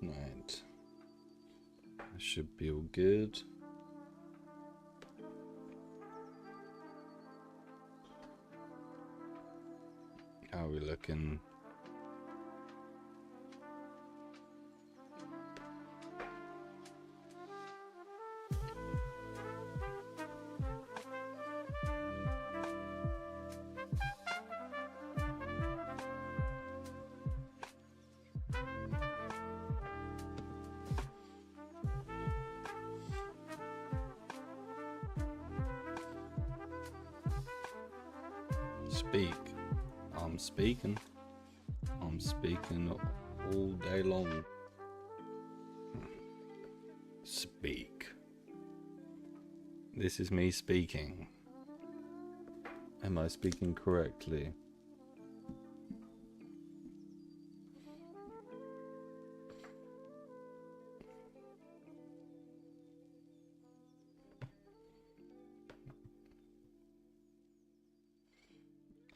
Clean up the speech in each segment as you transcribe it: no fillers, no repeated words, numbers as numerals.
Right. Should be all good. How are we looking? Speak. I'm speaking. I'm speaking all day long. Speak. This is me speaking. Am I speaking correctly?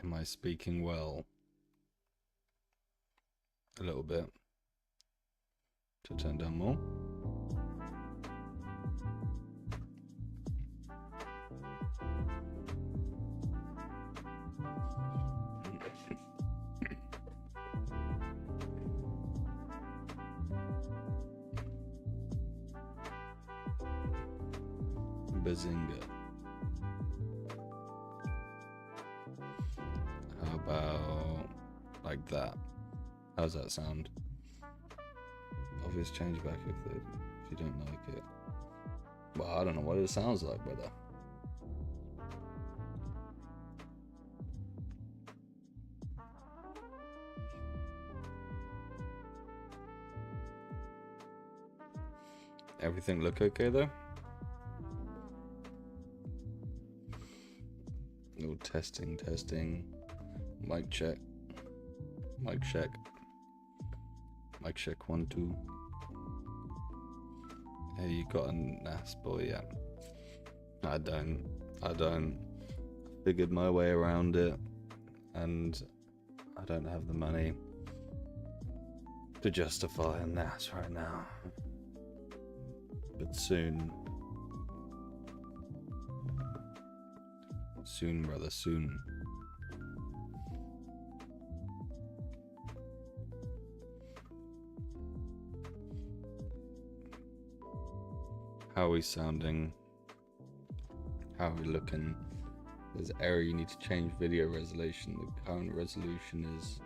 Am I speaking well? A little bit. To turn down more. Bazinga. How about like that? How's that sound? Obvious change back if you don't like it. Well, I don't know what it sounds like, brother. Everything look okay though? Oh, testing. Mic check. Mic check. Mic check 1 2. Hey, you got a NAS boy yet? I don't. Figured my way around it, and I don't have the money to justify a NAS right now. But soon. Soon, brother, soon. How are we sounding? How are we looking? There's error, you need to change video resolution. The current resolution is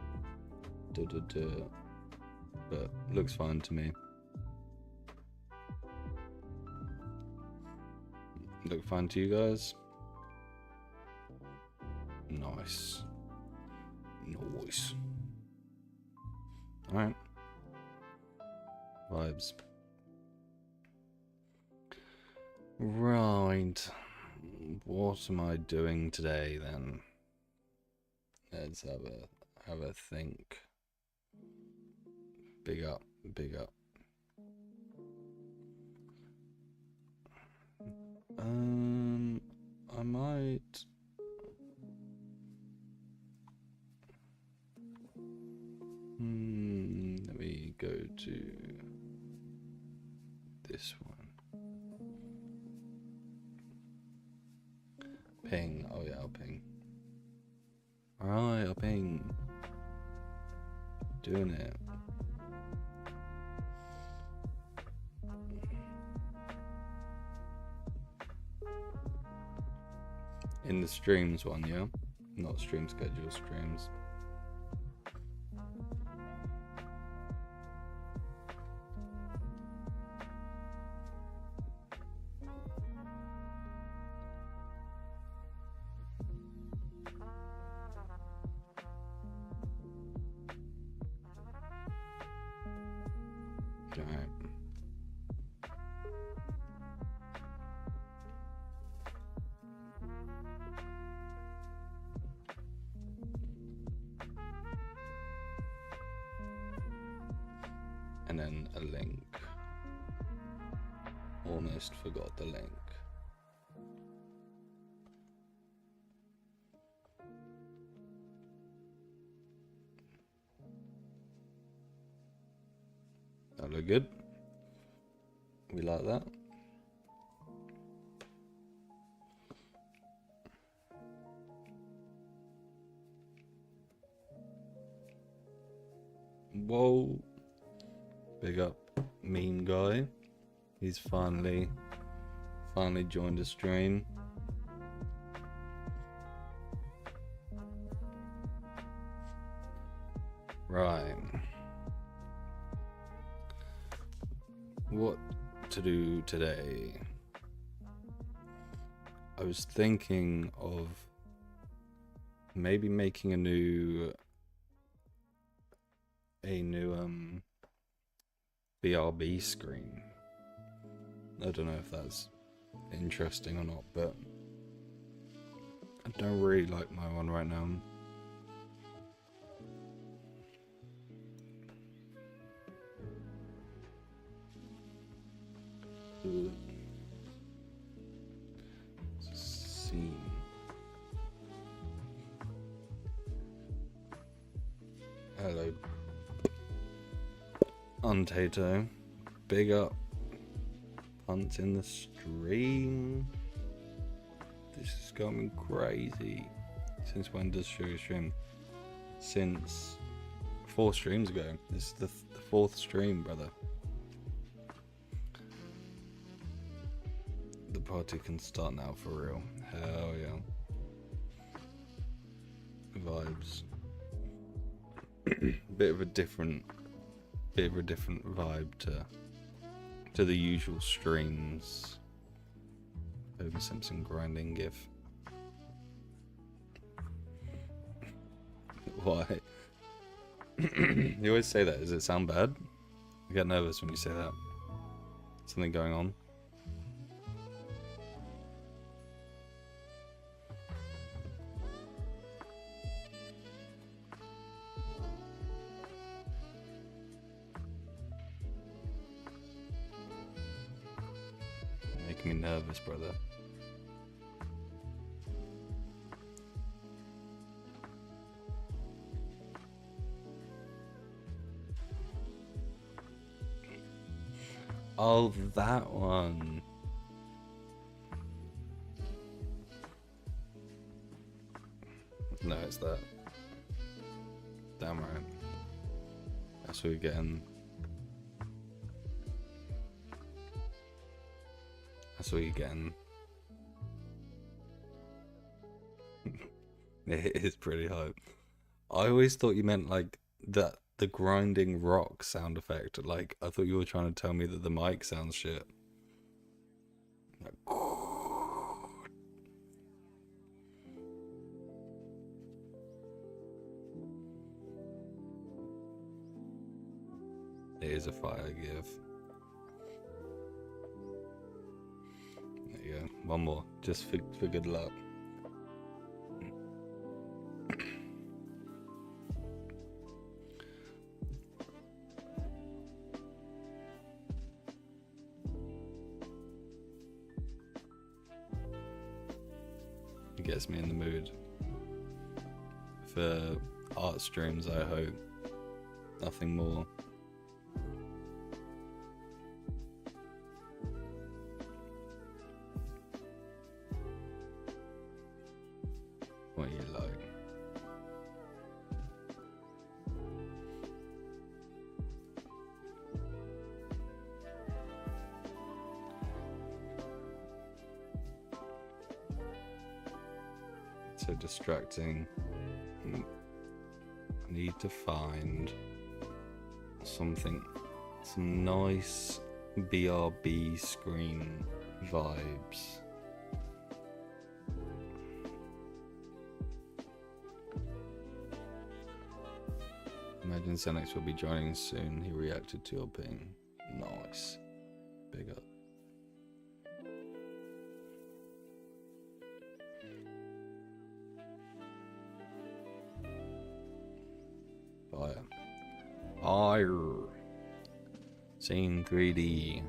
but looks fine to me. Look fine to you guys? Nice. Alright. Vibes. Right. What am I doing today then? Let's have a think. Big up. I might. Let me go to this one. Ping. Oh yeah, I'll ping. Alright, I'll ping. Doing it. In the streams one, yeah? Not stream schedule, streams. Alright. And then a link. Almost forgot the link. That look good. We like that. Whoa. Big up meme guy. He's finally joined the stream. Right. What to do today? I was thinking of maybe making a new BRB screen. I don't know if that's interesting or not, but I don't really like my one right now. See. Hello, Untato. Big up. Punts in the stream. This is going crazy. Since when does Sugar stream? Since 4 streams ago. This is the 4th stream, brother. The party can start now for real. Hell yeah. Vibes. bit of a different vibe to the usual streams. Homer Simpson grinding gif. Why? You always say that. Does it sound bad? I get nervous when you say that. Something going on. Making me nervous, brother. Oh, that one. No, it's that. Damn right. That's what we're getting. That's what you're getting. It is pretty hype. I always thought you meant like that. The grinding rock sound effect. Like, I thought you were trying to tell me that the mic sounds shit. Like, it is a fire gif. There you go. One more. Just for good luck. Gets me in the mood for art streams, I hope. Nothing more. What you like? So distracting. I need to find some nice BRB screen vibes. Imagine Xenex will be joining soon. He reacted to your ping. Nice. Big up. Fire. Scene 3D.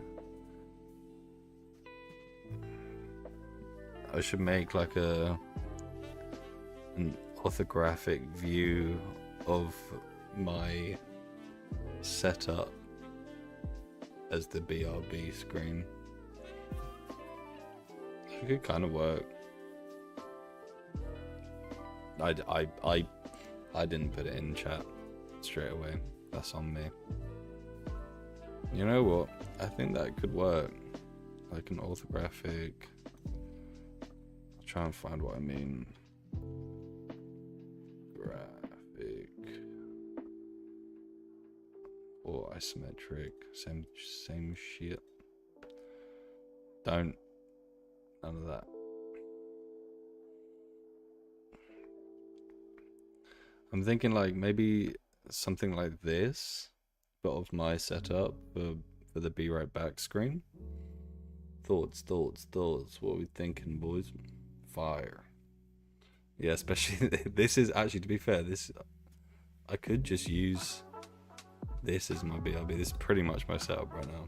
I should make like an orthographic view of my setup as the BRB screen. It could kind of work. I didn't put it in chat straight away. That's on me. You know what? I think that could work. Like an orthographic. I'll try and find what I mean. Graphic or isometric. Same shit. None of that. I'm thinking like maybe something like this, but of my setup for the Be Right Back screen. Thoughts. What are we thinking, boys? Fire. Yeah, especially this is actually, to be fair, I could just use this as my BRB. This is pretty much my setup right now.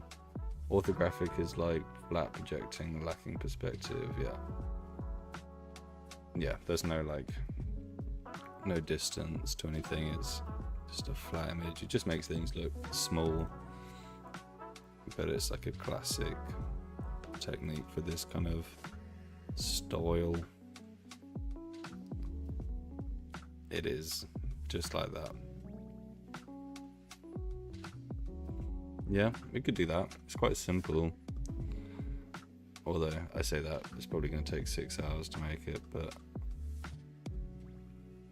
Orthographic is like flat, projecting, lacking perspective. Yeah, there's no distance to anything. It's just a flat image. It just makes things look small, but it's like a classic technique for this kind of style. It is just like that. Yeah, we could do that. It's quite simple. Although I say that it's probably going to take 6 hours to make it, but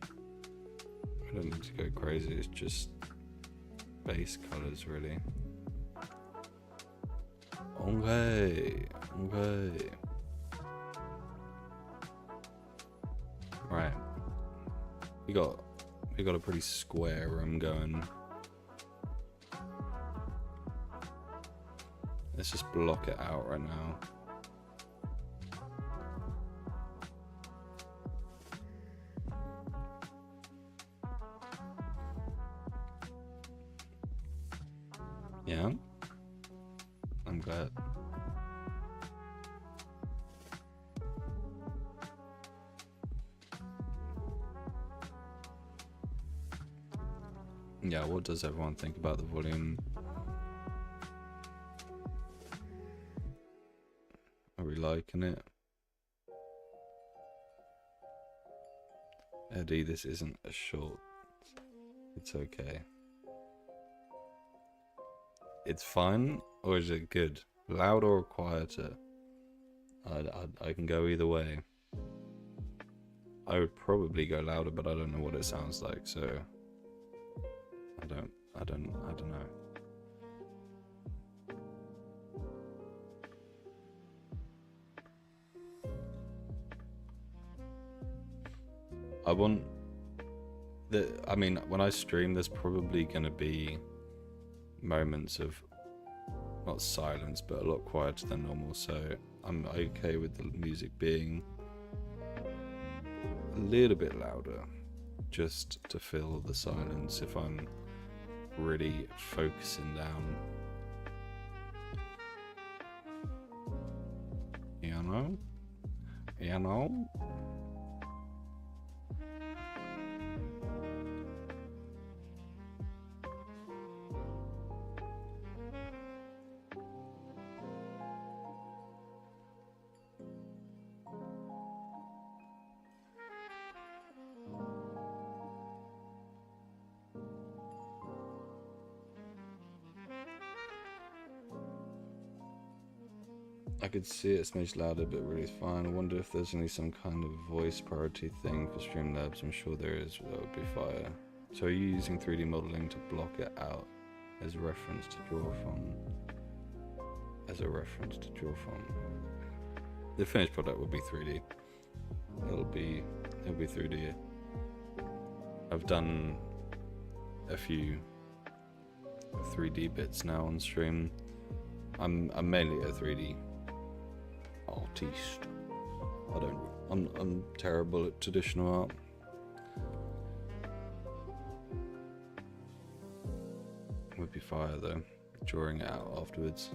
I don't need to go crazy. It's just base colors, really. Okay. Right. We got a pretty square room going. Let's just block it out right now. Yeah, I'm glad. Yeah, what does everyone think about the volume? Are we liking it? Eddie, this isn't a short. It's okay. It's fine, or is it good? Louder or quieter? I can go either way. I would probably go louder, but I don't know what it sounds like, so I don't know. I mean, when I stream, there's probably gonna be moments of not silence, but a lot quieter than normal, so I'm okay with the music being a little bit louder, just to fill the silence if I'm really focusing down. You know? I could see it smudged louder, but really fine. I wonder if there's only some kind of voice priority thing for Streamlabs. I'm sure there is, that would be fire. So are you using 3D modeling to block it out as a reference to draw from? The finished product will be 3D. It'll be 3D. I've done a few 3D bits now on stream. I'm mainly a 3D artist. I'm terrible at traditional art. Would be fire though, drawing it out afterwards.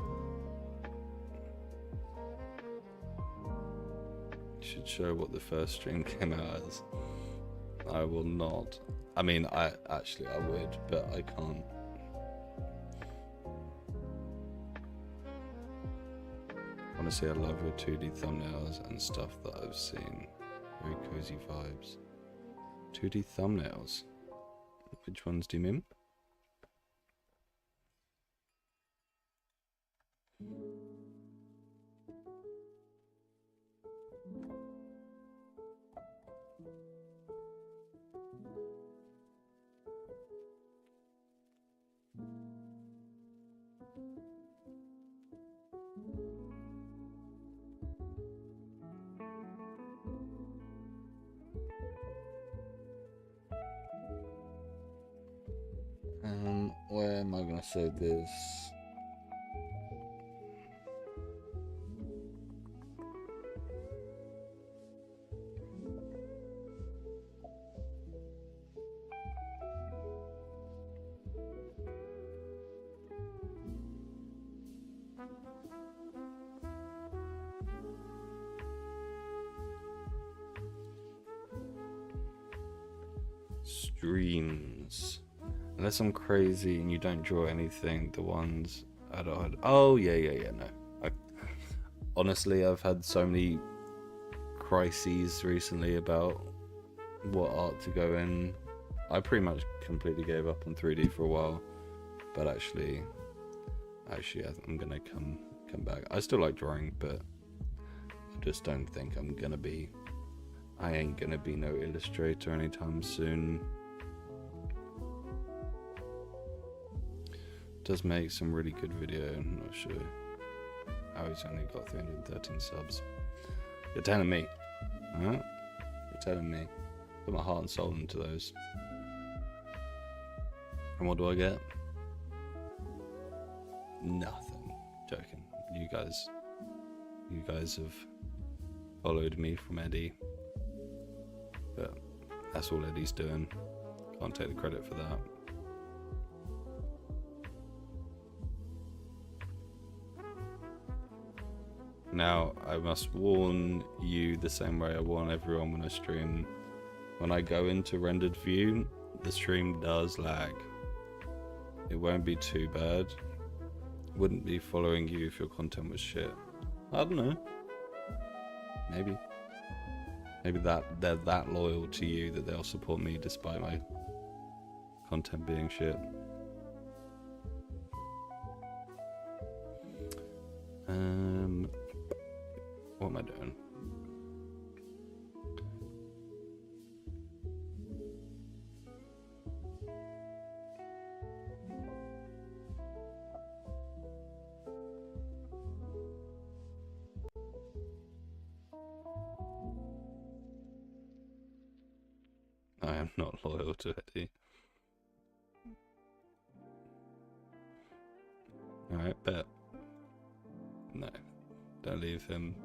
Should show what the first stream came out as. I will not. I mean, I would, but I can't. Honestly, I love your 2D thumbnails and stuff that I've seen. Very cozy vibes. 2D thumbnails? Which ones do you mean? Where am I gonna save this? Streams. Unless I'm crazy and you don't draw anything, the ones I don't. Oh yeah. No, honestly, I've had so many crises recently about what art to go in. I pretty much completely gave up on 3D for a while, but actually, I'm gonna come back. I still like drawing, but I just don't think I'm gonna be. I ain't gonna be no illustrator anytime soon. Does make some really good video. I'm not sure how he's only got 313 subs. You're telling me, huh? You're telling me. Put my heart and soul into those. And what do I get? Nothing. Joking. You guys have followed me from Eddie, but that's all Eddie's doing. Can't take the credit for that. Now, I must warn you the same way I warn everyone when I stream. When I go into rendered view, the stream does lag. It won't be too bad. Wouldn't be following you if your content was shit. I don't know. Maybe that they're that loyal to you that they'll support me despite my content being shit. What am I doing? I am not loyal to Eddie. Alright, bet. No, don't leave him.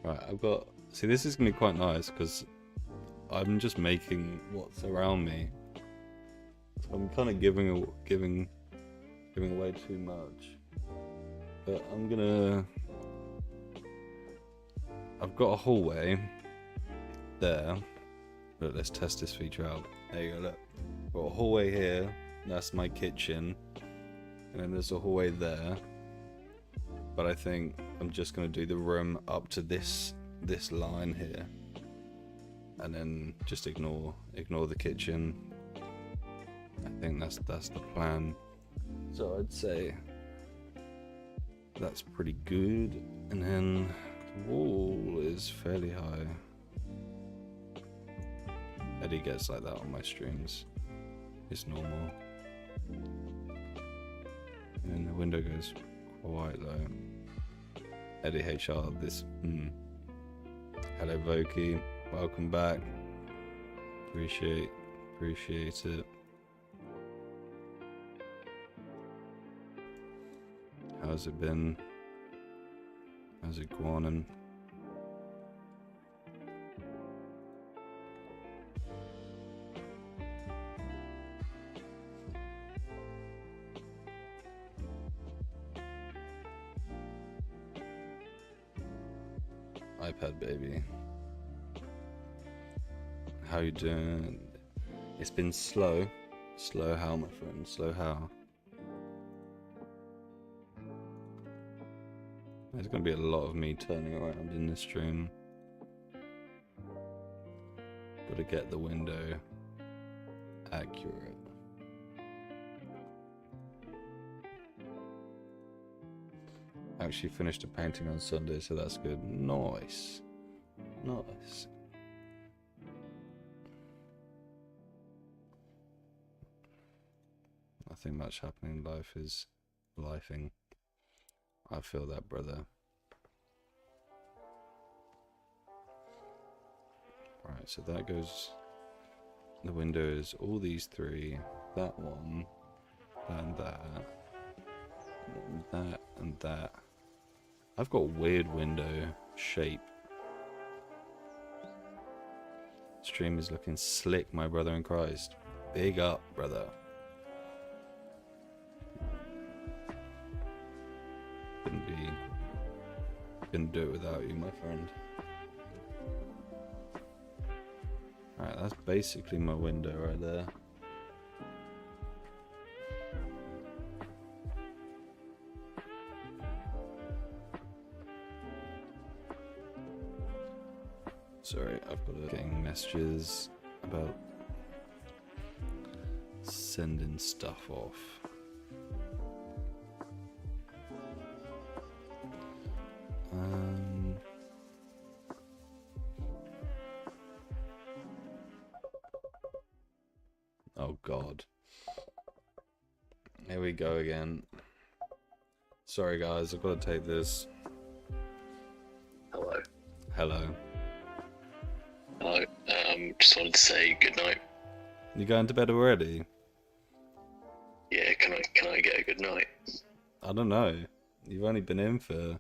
Right, I've got... See, this is going to be quite nice because I'm just making what's around me. So I'm kind of giving away too much. But I'm gonna... I've got a hallway there. Look, let's test this feature out. There you go, look. Got a hallway here. That's my kitchen. And then there's a hallway there. But I think I'm just gonna do the room up to this line here. And then just ignore the kitchen. I think that's the plan. So I'd say that's pretty good. And then the wall is fairly high. Eddie gets like that on my streams. It's normal. And then the window goes quite low. Eddie HR, this. Hello Voki, welcome back. Appreciate it. How's it been? How's it going on? iPad baby. How you doing? It's been slow. Slow how, my friend? Slow how? There's going to be a lot of me turning around in this stream. Got to get the window accurate. Actually finished a painting on Sunday, so that's good. Nice. Nice. Nothing much happening in life is lifing. I feel that, brother. Right, so that goes... The windows, all these three, that one, and that, and that. I've got a weird window shape. Stream is looking slick, my brother in Christ. Big up, brother. Couldn't do it without you, my friend. Alright, that's basically my window right there. Sorry, I've got getting messages about sending stuff off. Oh God. Here we go again. Sorry guys, I've got to take this. Hello. Hello. Hello. Just wanted to say good night. You going to bed already? Yeah, can I get a good night? I don't know. You've only been in for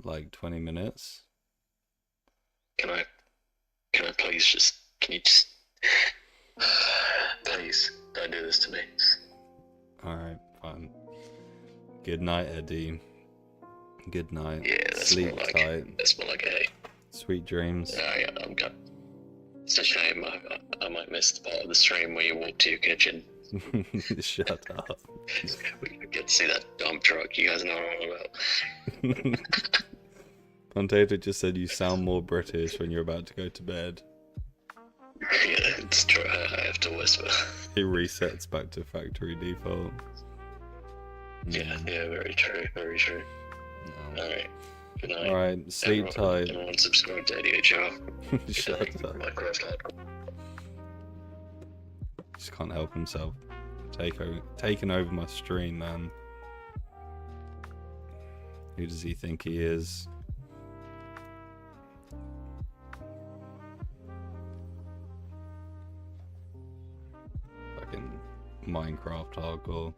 like 20 minutes. Can I please just, can you just, please don't do this to me. Alright, fine. Good night, Eddie. Good night. Yeah, that's Sleep more like, tight. that's more like a, Sweet dreams. yeah, I'm good. It's a shame I might miss the part of the stream where you walk to your kitchen. Shut up. We get to see that dump truck you guys know what I'm on about. Potato just said you sound more British when you're about to go to bed. Yeah, it's true. I have to whisper. It resets back to factory default. Yeah, very true, very true. No. Alright, good night. Alright, sleep tight. Everyone subscribe to ADHR. Shut up. Minecraft hardcore. Just can't help himself. Taking over my stream, man. Who does he think he is? Fucking Minecraft hardcore.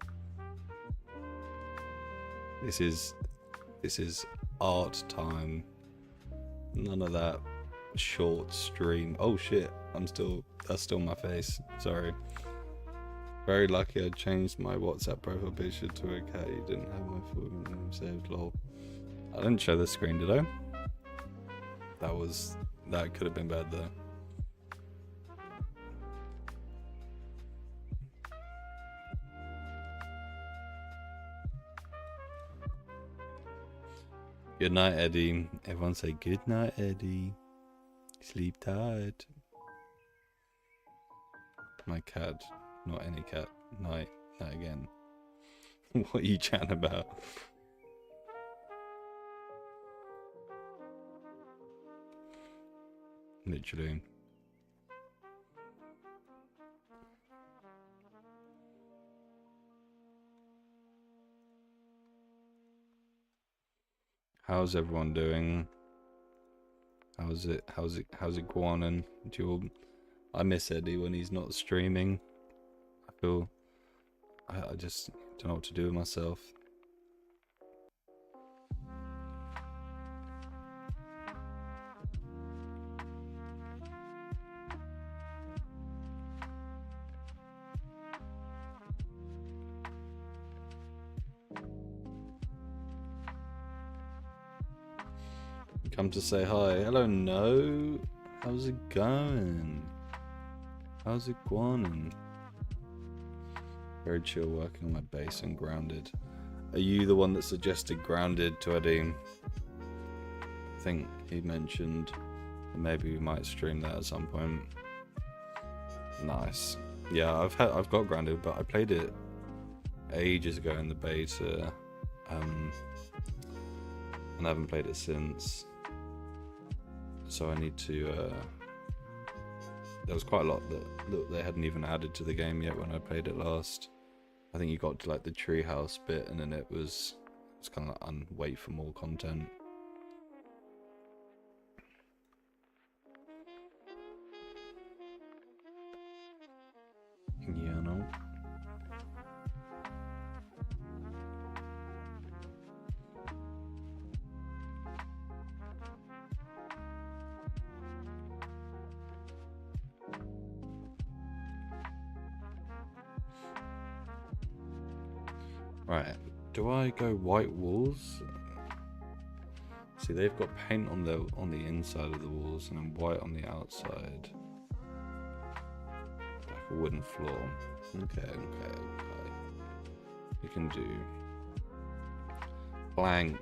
This is art time. None of that short stream. Oh shit, that's still my face. Sorry. Very lucky I changed my WhatsApp profile picture to a cat. You didn't have my full name saved, lol. I didn't show the screen, did I? That could have been bad though. Good night, Eddie. Everyone say good night, Eddie. Sleep tight. My cat. Not any cat. Night. Night again. What are you chatting about? Literally. How's everyone doing? How's it going? I miss Eddie when he's not streaming. I just don't know what to do with myself. Come to say hi. Hello, No. How's it going? How's it going? Very chill, working on my base and Grounded. Are you the one that suggested Grounded to Eddie? I think he mentioned that maybe we might stream that at some point. Nice. Yeah, I've got Grounded, but I played it ages ago in the beta, and I haven't played it since. So I need to. There was quite a lot that they hadn't even added to the game yet when I played it last. I think you got to like the treehouse bit, and then it was kind of like wait for more content. Yeah, no. Right, do I go white walls? See, they've got paint on the inside of the walls and then white on the outside. Like a wooden floor. Okay. We can do plank.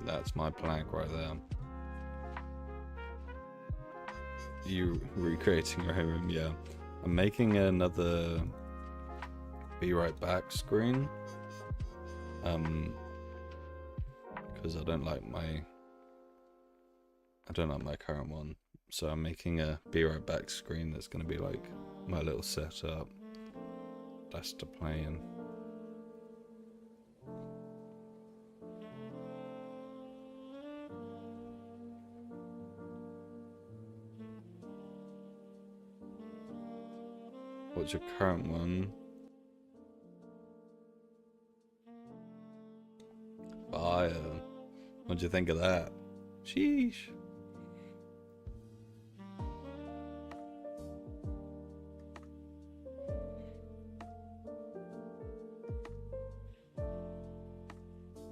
That's my plank right there. You recreating your room, yeah. I'm making another Be Right Back screen. Because I don't like my current one. So I'm making a Be Right Back screen that's gonna be like my little setup. That's to play in. What's your current one? Fire. What'd you think of that? Sheesh.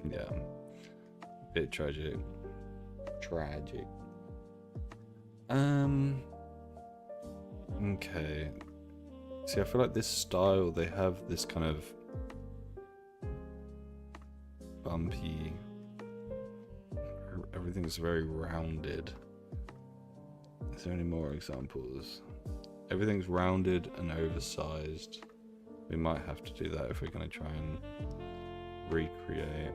Yeah. Bit tragic. Okay. See, I feel like this style, they have this kind of bumpy, everything's very rounded. Is there any more examples? Everything's rounded and oversized. We might have to do that if we're going to try and recreate.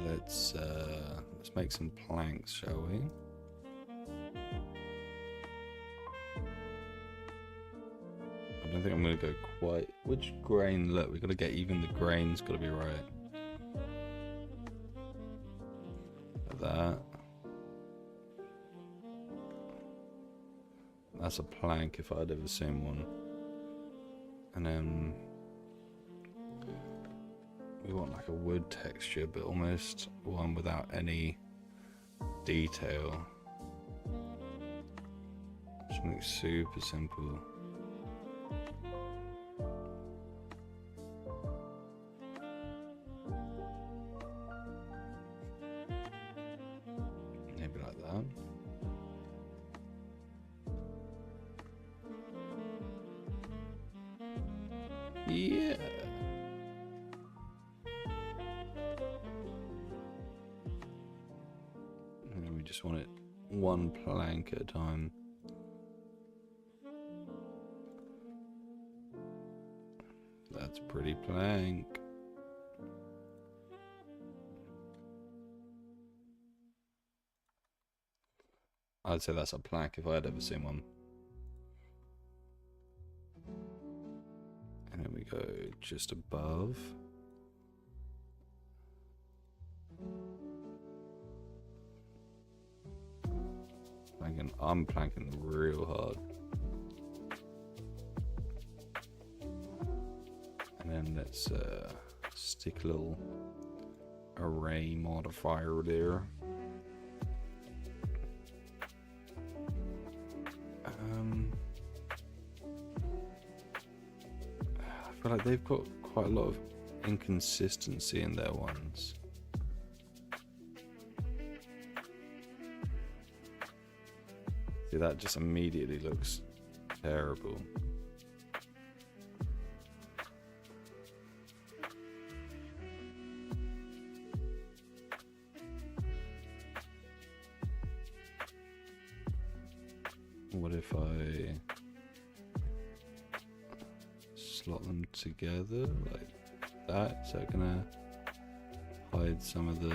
Let's make some planks, shall we? I don't think I'm going to go quite... Which grain? Look, we've got to get even the grain's got to be right. Like that. That's a plank if I'd ever seen one. And then... we want like a wood texture, but almost one without any detail. Something super simple. Maybe like that. Yeah. And we just want it one plank at a time. That's a pretty plank. I'd say that's a plank if I had ever seen one. And then we go just above. I'm planking real hard. And then let's stick a little array modifier there. I feel like they've got quite a lot of inconsistency in their ones. See, that just immediately looks terrible. What if I slot them together like that? Is that gonna hide some of the...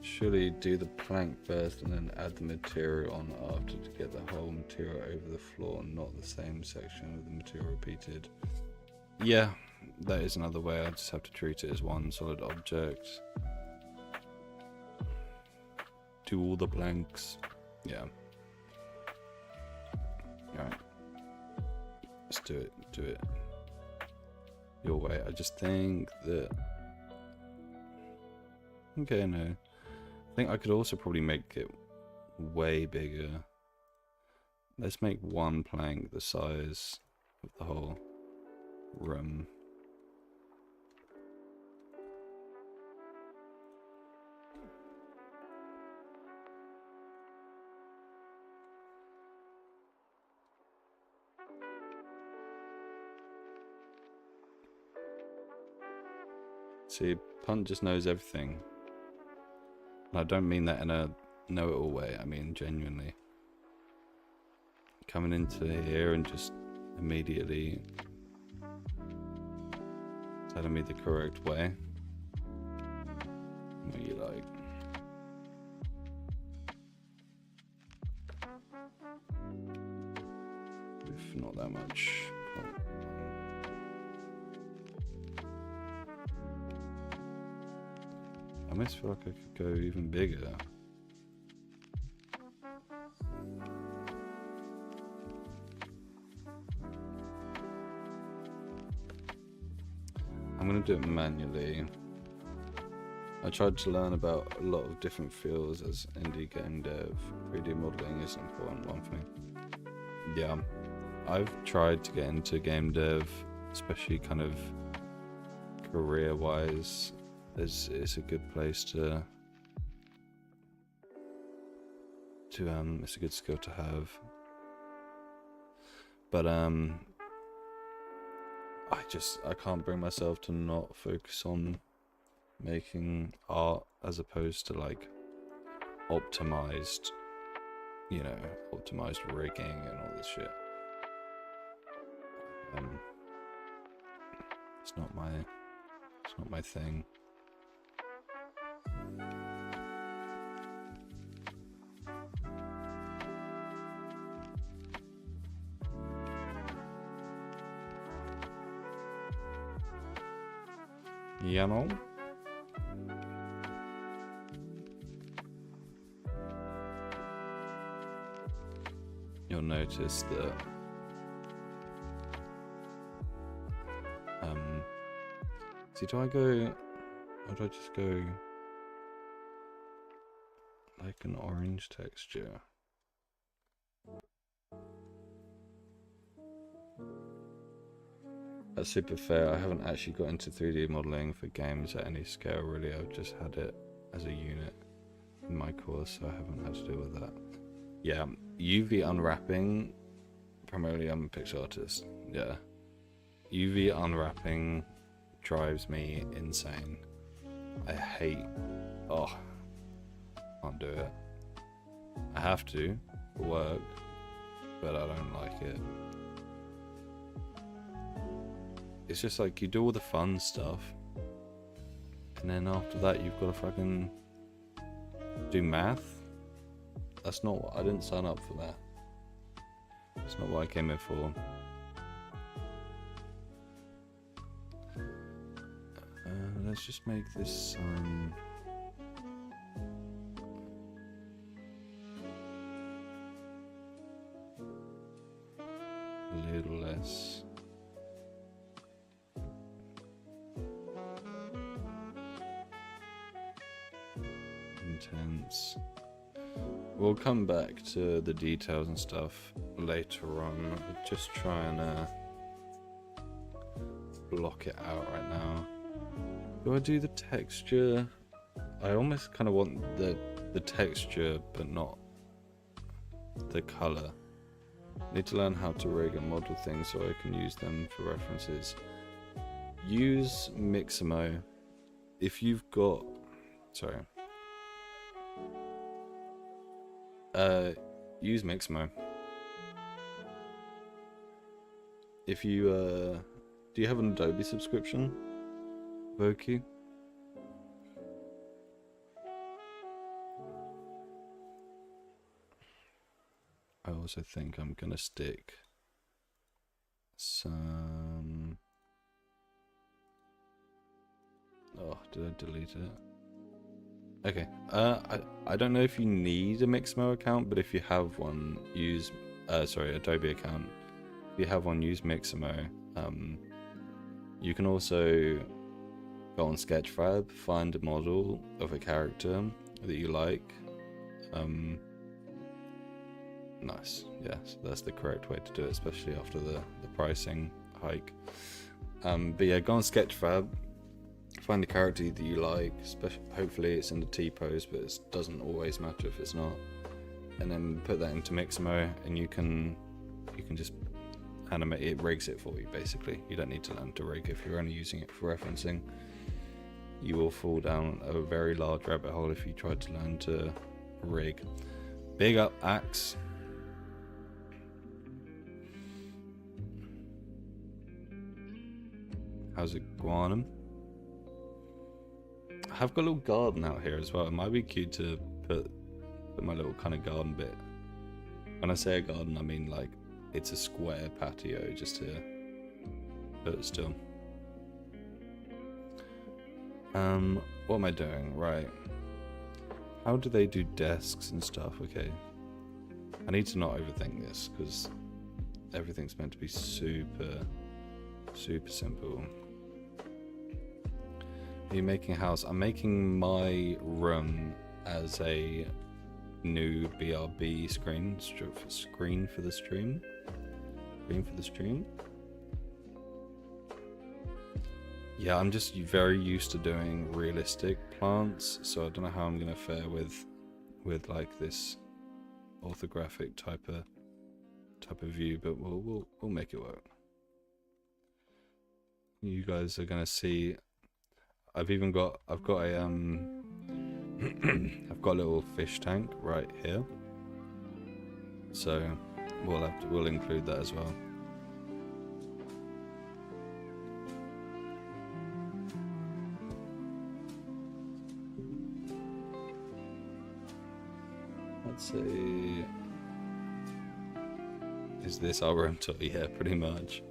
Surely do the plank first and then add the material on after to get the whole material over the floor, not the same section of the material repeated. Yeah, that is another way. I just have to treat it as one solid object. Do all the planks. Yeah. Alright. Let's do it. Do it your way. I just think that... Okay, no. I think I could also probably make it way bigger. Let's make one plank the size of the whole room. See, Punt just knows everything. And I don't mean that in a know-it-all way, I mean genuinely. Coming into here and just immediately telling me the correct way. What you like. If not that much. I almost feel like I could go even bigger. I'm gonna do it manually. I tried to learn about a lot of different fields as indie game dev. 3D modeling is an important one for me. Yeah, I've tried to get into game dev, especially kind of career-wise. It's a good place to it's a good skill to have, but I can't bring myself to not focus on making art as opposed to like optimized, you know, optimized rigging and all this shit. It's not my thing. You know? You'll notice that see, do I go, or do I just go like an orange texture? That's super fair. I haven't actually got into 3D modeling for games at any scale really. I've just had it as a unit in my course, so I haven't had to deal with that. Yeah, UV unwrapping, primarily I'm a pixel artist. Yeah, UV unwrapping drives me insane. I hate, can't do it. I have to for work, but I don't like it. It's just like you do all the fun stuff, and then after that you've got to fucking do math. That's not what I didn't sign up for. That. That's not what I came here for. Let's just make this a little less intense. We'll come back to the details and stuff later on. We're just trying to block it out right now. Do I do the texture? I almost kind of want the texture, but not the color. Need to learn how to rig and model things so I can use them for references. Use Mixamo. If you've got, sorry. Use Mixamo. If you do you have an Adobe subscription, Voki? I also think I'm gonna stick some. Oh, did I delete it? Okay. I don't know if you need a Mixamo account, but if you have one, use Adobe account. If you have one, use Mixamo. You can also go on Sketchfab, find a model of a character that you like. Nice. Yeah, so that's the correct way to do it, especially after the pricing hike. But yeah, go on Sketchfab, find a character that you like, hopefully it's in the T-pose, but it doesn't always matter if it's not. And then put that into Mixamo, and you can just animate it, rigs it for you basically. You don't need to learn to rig if you're only using it for referencing. You will fall down a very large rabbit hole if you try to learn to rig. Big up Axe. How's it, Guanum? I have got a little garden out here as well. It might be cute to put my little kind of garden bit. When I say a garden, I mean like it's a square patio just to put it still. What am I doing? Right. How do they do desks and stuff? Okay. I need to not overthink this because everything's meant to be super simple. Are you making a house? I'm making my room as a new BRB screen for the stream. Yeah, I'm just very used to doing realistic plants, so I don't know how I'm gonna fare with like this orthographic type of view, but we'll make it work. You guys are gonna see. I've got a I've got a little fish tank right here, so we'll include that as well. Let's see. Is this our room tour? Yeah, pretty much.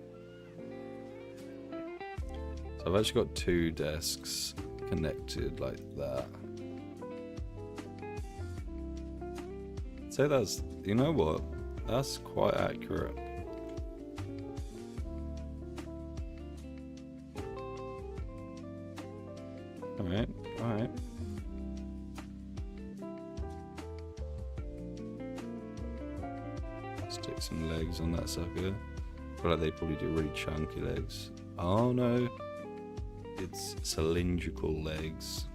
So I've actually got 2 desks connected like that. So that's, you know what? That's quite accurate. Alright. Stick some legs on that sucker. I feel like they probably do really chunky legs. Oh no. It's cylindrical legs.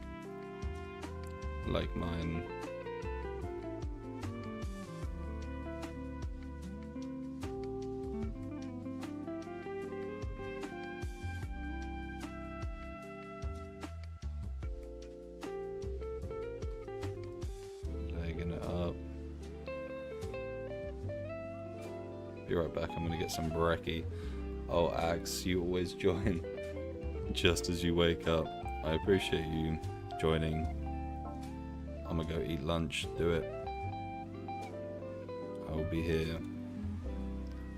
Like mine. Legging it up. Be right back, I'm gonna get some brekkie. Oh, Axe, you always join just as you wake up. I appreciate you joining. I'm gonna go eat lunch, do it. I will be here.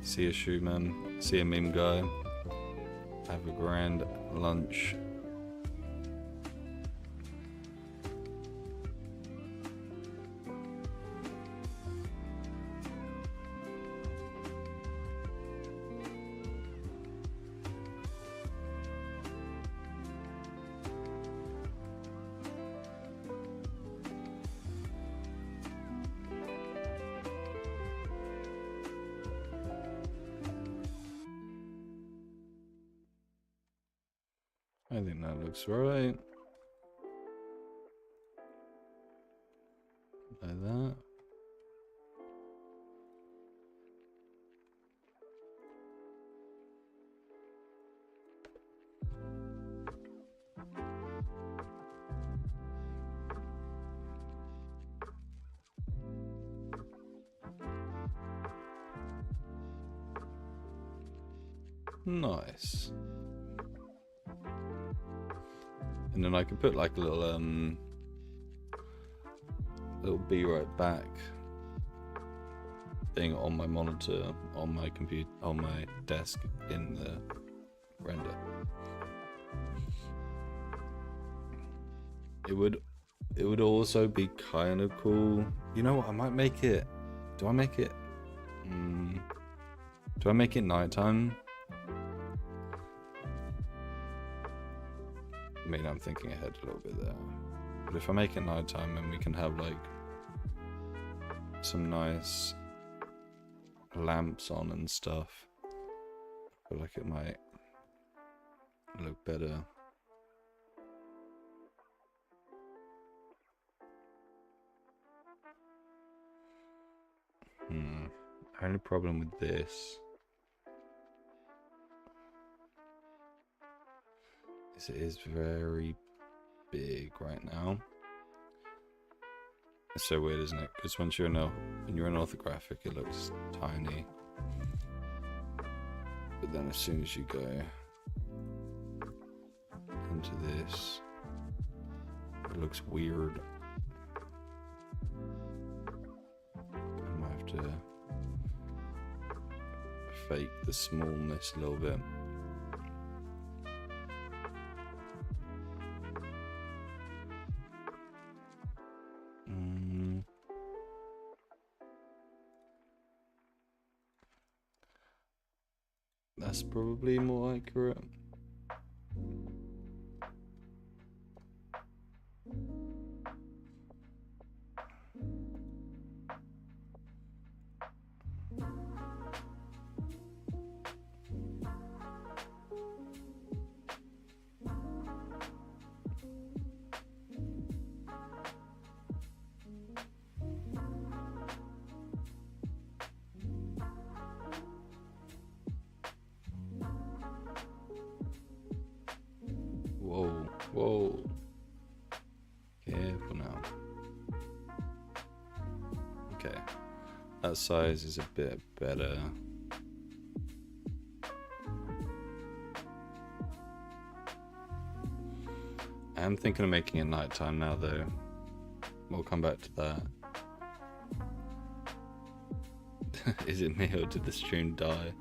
See you, Shoeman. See you, Meme Guy. Have a grand lunch. I think that looks right. Like that. Nice. And then I could put like a little be right back thing on my monitor, on my computer, on my desk in the render. It would also be kind of cool. You know what? I might make it. Do I make it? Do I make it nighttime? I mean, I'm thinking ahead a little bit there. But if I make it nighttime, then we can have like some nice lamps on and stuff. I feel like it might look better. Only problem with this is it is very big right now. It's so weird, isn't it? Because when you're in orthographic, it looks tiny, but then as soon as you go into this, it looks weird. I might have to fake the smallness a little bit. That's probably more accurate. Whoa. Careful now. Okay. That size is a bit better. I am thinking of making it nighttime now though. We'll come back to that. Is it me or did the stream die?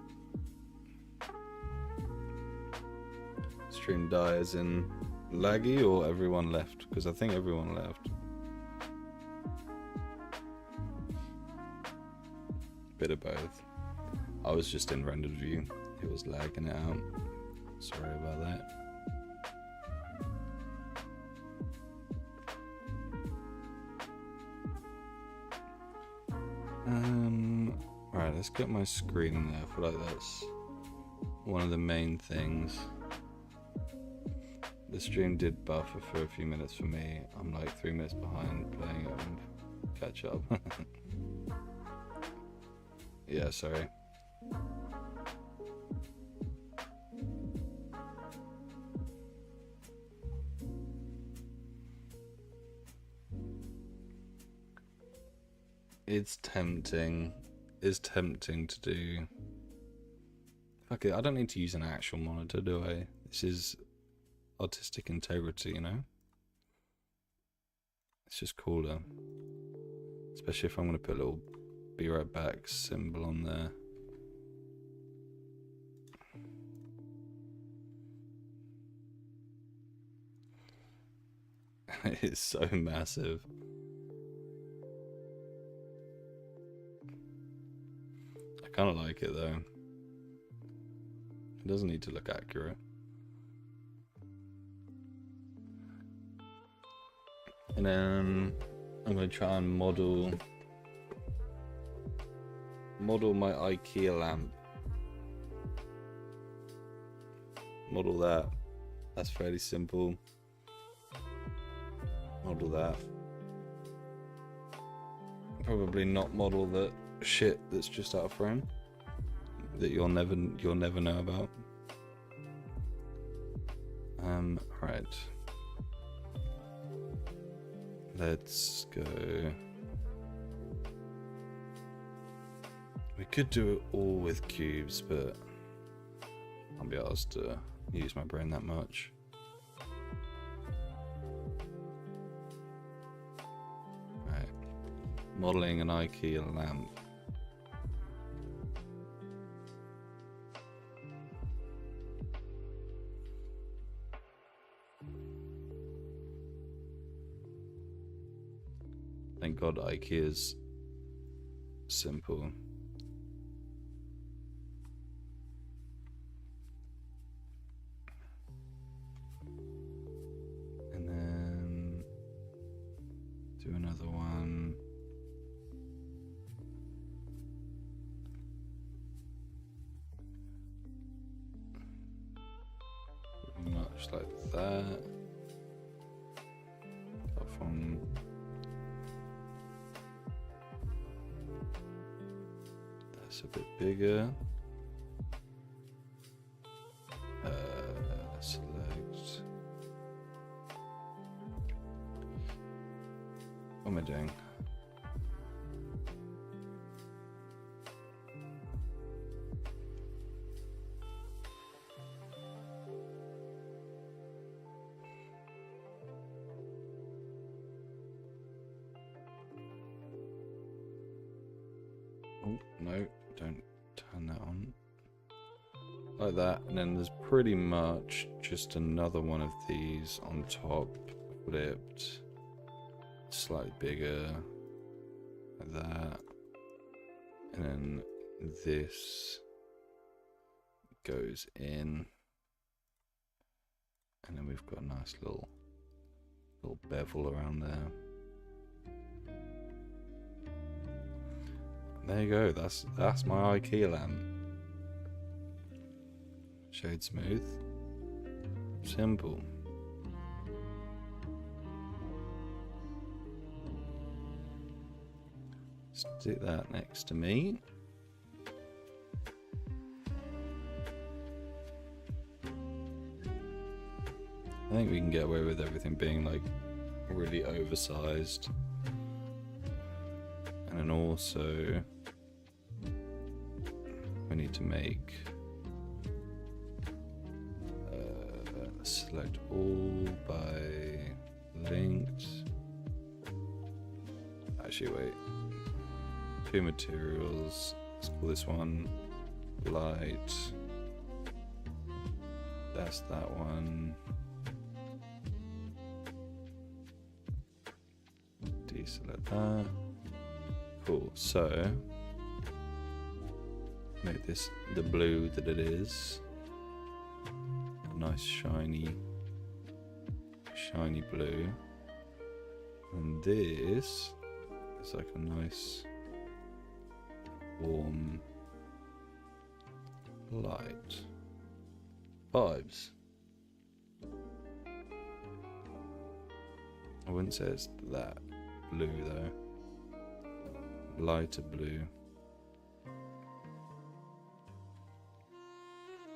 Stream die as in laggy or everyone left? Because I think everyone left. Bit of both. I was just in rendered view. It was lagging it out. Sorry about that. Right, let's get my screen in there. I feel like that's one of the main things. The stream did buffer for a few minutes for me. I'm like 3 minutes behind playing it and catch up. Yeah, sorry. It's tempting. It's tempting to do. Fuck it, I don't need to use an actual monitor, do I? This is artistic integrity, you know? It's just cooler. Especially if I'm going to put a little be right back symbol on there. It's so massive. I kind of like it though. It doesn't need to look accurate. And then I'm going to try and model my IKEA lamp. Model that That's fairly simple. Model that. Probably not model the shit that's just out of frame that you'll never know about. Right. Let's go. We could do it all with cubes, but I can't be asked to use my brain that much. Right. Modeling an IKEA lamp. Thank God IKEA's simple. And then do another one. Pretty much like that. Apart from that's a bit bigger. Select. What am I doing? Oh, no, don't turn that on. Like that, and then there's pretty much just another one of these on top, flipped, slightly bigger, like that, and then this goes in, and then we've got a nice little bevel around there. There you go. That's my IKEA lamp. Shade smooth. Simple. Stick that next to me. I think we can get away with everything being like really oversized. And then also we need to make select all by linked. Actually, wait. 2 materials. Let's call this one light. That's that one. Deselect that. Cool. So make this the blue that it is. A nice shiny blue. And this is like a nice warm light. Vibes. I wouldn't say it's that blue though. Lighter blue.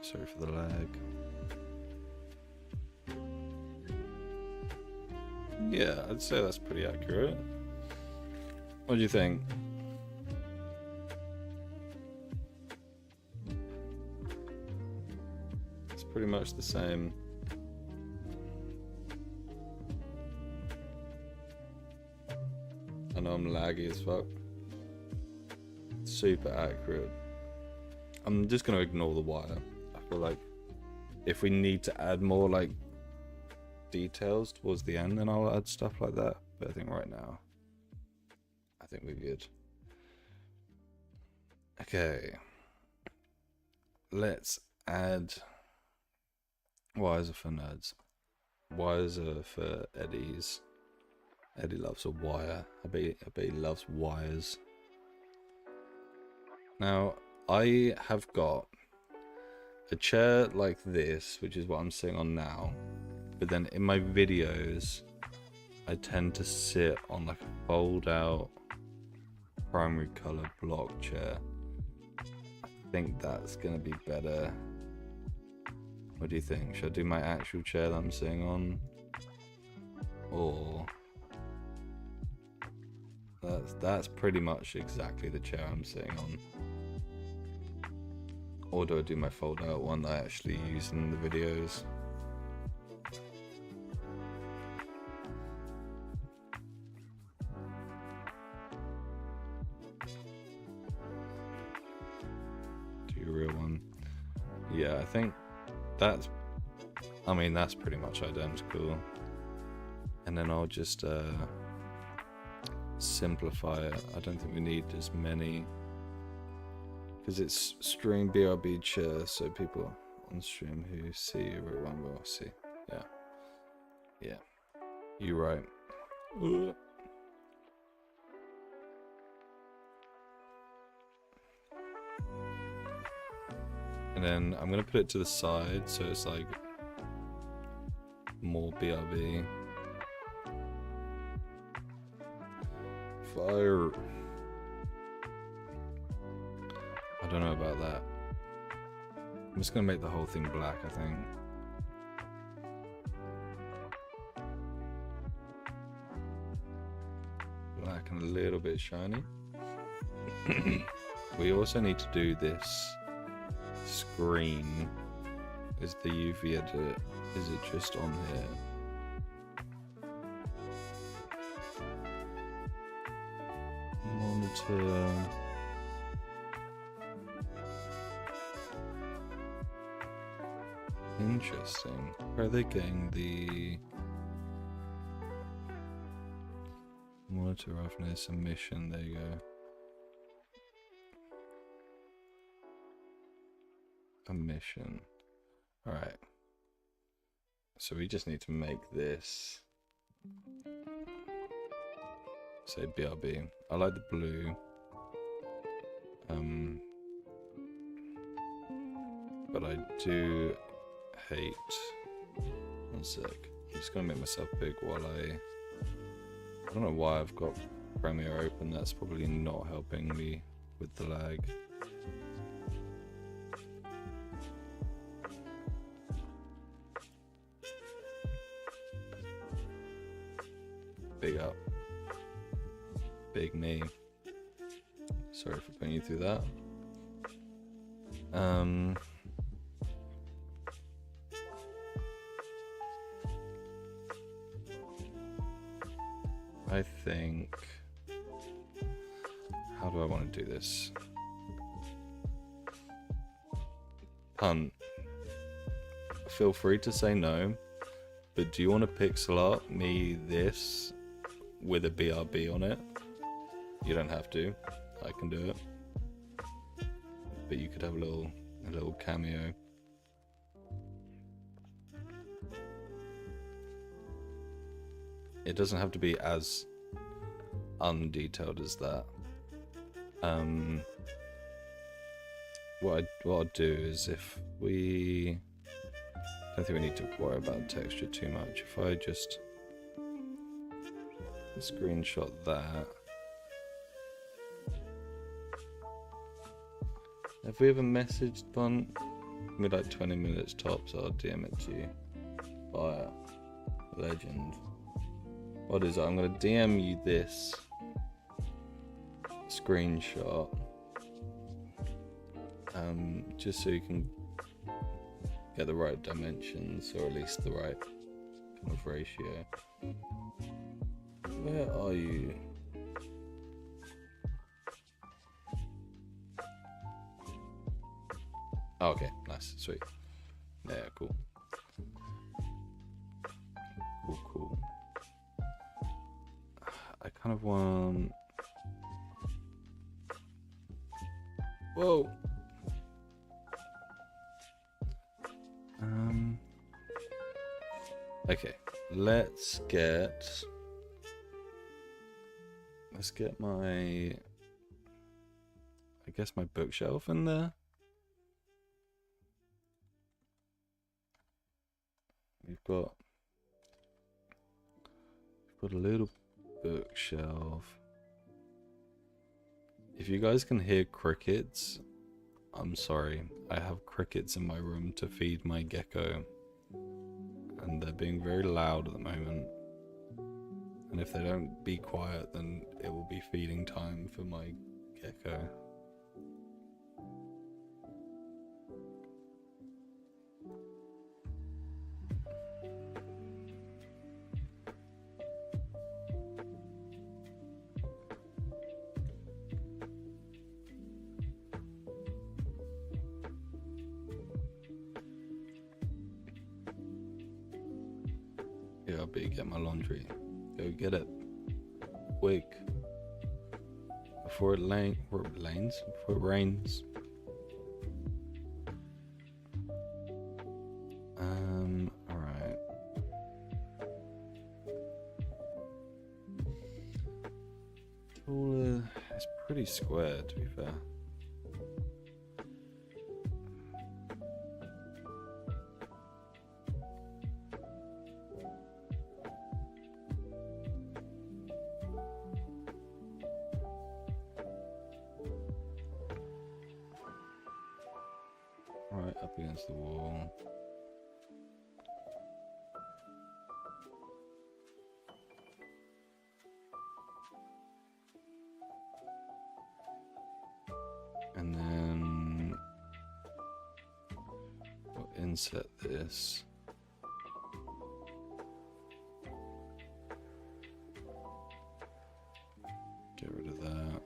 Sorry for the lag. Yeah, I'd say that's pretty accurate. What do you think? It's pretty much the same. I know I'm laggy as fuck. Super accurate. I'm just gonna ignore the wire. I feel like if we need to add more like details towards the end, then I'll add stuff like that. But I think right now, I think we're good. Okay. Let's add wires are for nerds. Wires are for Eddie's. Eddie loves a wire. I bet he loves wires. Now, I have got a chair like this, which is what I'm sitting on now, but then in my videos, I tend to sit on like a fold out primary color block chair. I think that's gonna be better. What do you think? Should I do my actual chair that I'm sitting on? Or that's pretty much exactly the chair I'm sitting on. Or do I do my fold out one that I actually use in the videos? Do a real one. Yeah, I think that's pretty much identical. And then I'll just simplify it. I don't think we need as many, because it's stream BRB chair, so people on stream who see everyone will see. Yeah, you're right. And then I'm gonna put it to the side so it's like more BRB. Fire. I don't know about that. I'm just gonna make the whole thing black, I think. Black and a little bit shiny. We also need to do this screen. Is the UV edit, is it just on here? Monitor. Interesting. Where are they getting the monitor roughness emission? There you go. Emission. Alright. So we just need to make this say BRB. I like the blue. But I do hate. One sec. I'm just gonna make myself big while I don't know why I've got Premiere open. That's probably not helping me with the lag. Big up. Big me. Sorry for putting you through that. I think, how do I want to do this? Punt. Feel free to say no, but do you want to pixel art me this with a BRB on it? You don't have to. I can do it. But you could have a little cameo. It doesn't have to be as undetailed as that. What I'll do is, if we, I don't think we need to worry about texture too much. If I just screenshot that. Have we ever messaged Punt? Maybe like 20 minutes tops. I'll DM it to you. Fire. Legend. What is it? I'm going to DM you this screenshot. Just so you can get the right dimensions, or at least the right kind of ratio. Where are you? Oh, okay, nice, sweet. Yeah, cool. Cool. I kind of want... Whoa! Okay, let's get my, I guess, my bookshelf in there. We've got put a little bookshelf. If you guys can hear crickets, I'm sorry. I have crickets in my room to feed my gecko. And they're being very loud at the moment. And if they don't be quiet, then it will be feeding time for my gecko. Yeah, I'll be get my laundry. Go get it. Quick. Before it rains. Alright. It's pretty square, to be fair. Right up against the wall. And then we'll inset this. Get rid of that.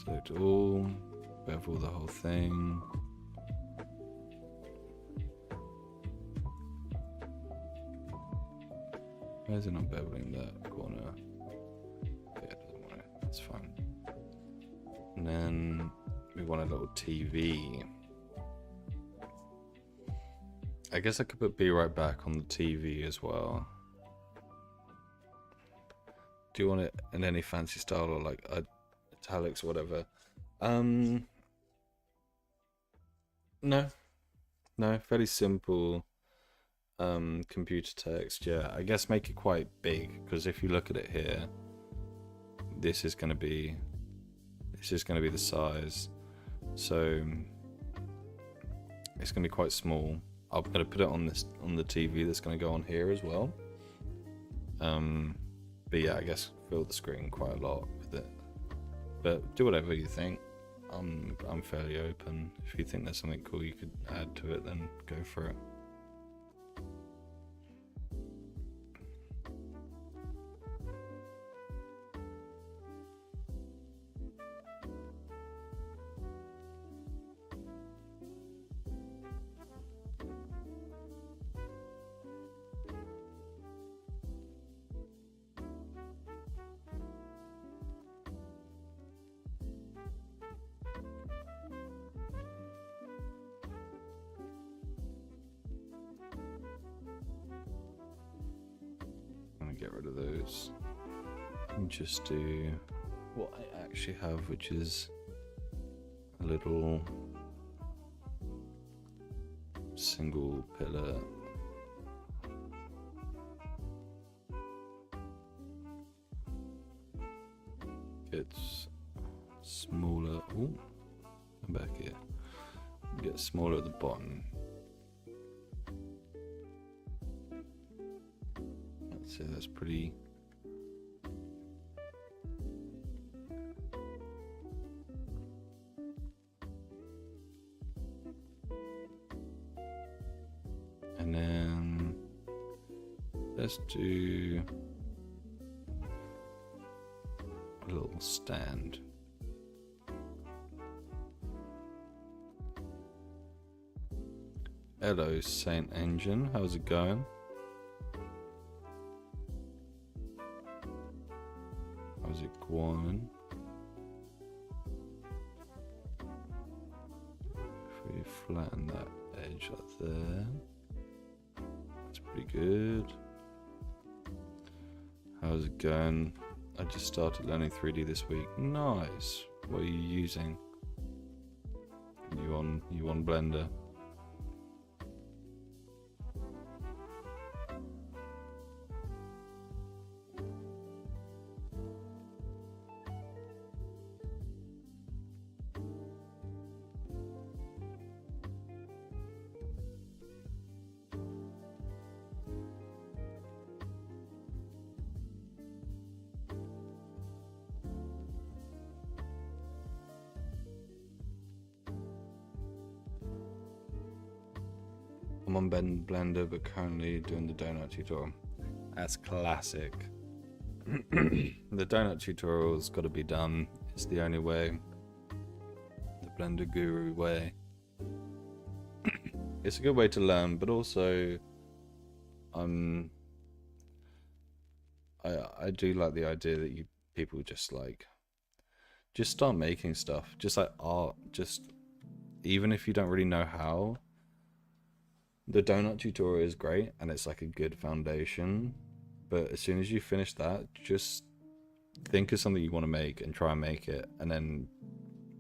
Select all, bevel the whole thing. Why is it not beveling that corner? Yeah, it doesn't want it. That's fine. And then we want a little TV. I guess I could put Be Right Back on the TV as well. Do you want it in any fancy style or like italics or whatever? No, fairly simple computer text. Yeah, I guess make it quite big, because if you look at it here, this is going to be the size, so it's going to be quite small. I'm going to put it on the TV that's going to go on here as well. But yeah, I guess fill the screen quite a lot with it. But do whatever you think. I'm fairly open. If you think there's something cool you could add to it, then go for it. Get rid of those and just do what I actually have, which is a little single pillar. Gets smaller. Ooh, I'm back here. Get smaller at the bottom. So that's pretty. And then let's do a little stand. Hello, Saint Engine. How's it going? How's it going? If we flatten that edge up there, that's pretty good. How's it going? I just started learning 3D this week. Nice. What are you using? You on Blender? I'm on Blender, but currently doing the donut tutorial. That's classic. The donut tutorial's got to be done. It's the only way. The Blender Guru way. It's a good way to learn, but also, I do like the idea that people just start making stuff, just like art. Just even if you don't really know how, the donut tutorial is great and it's like a good foundation. But as soon as you finish that, just think of something you want to make and try and make it. And then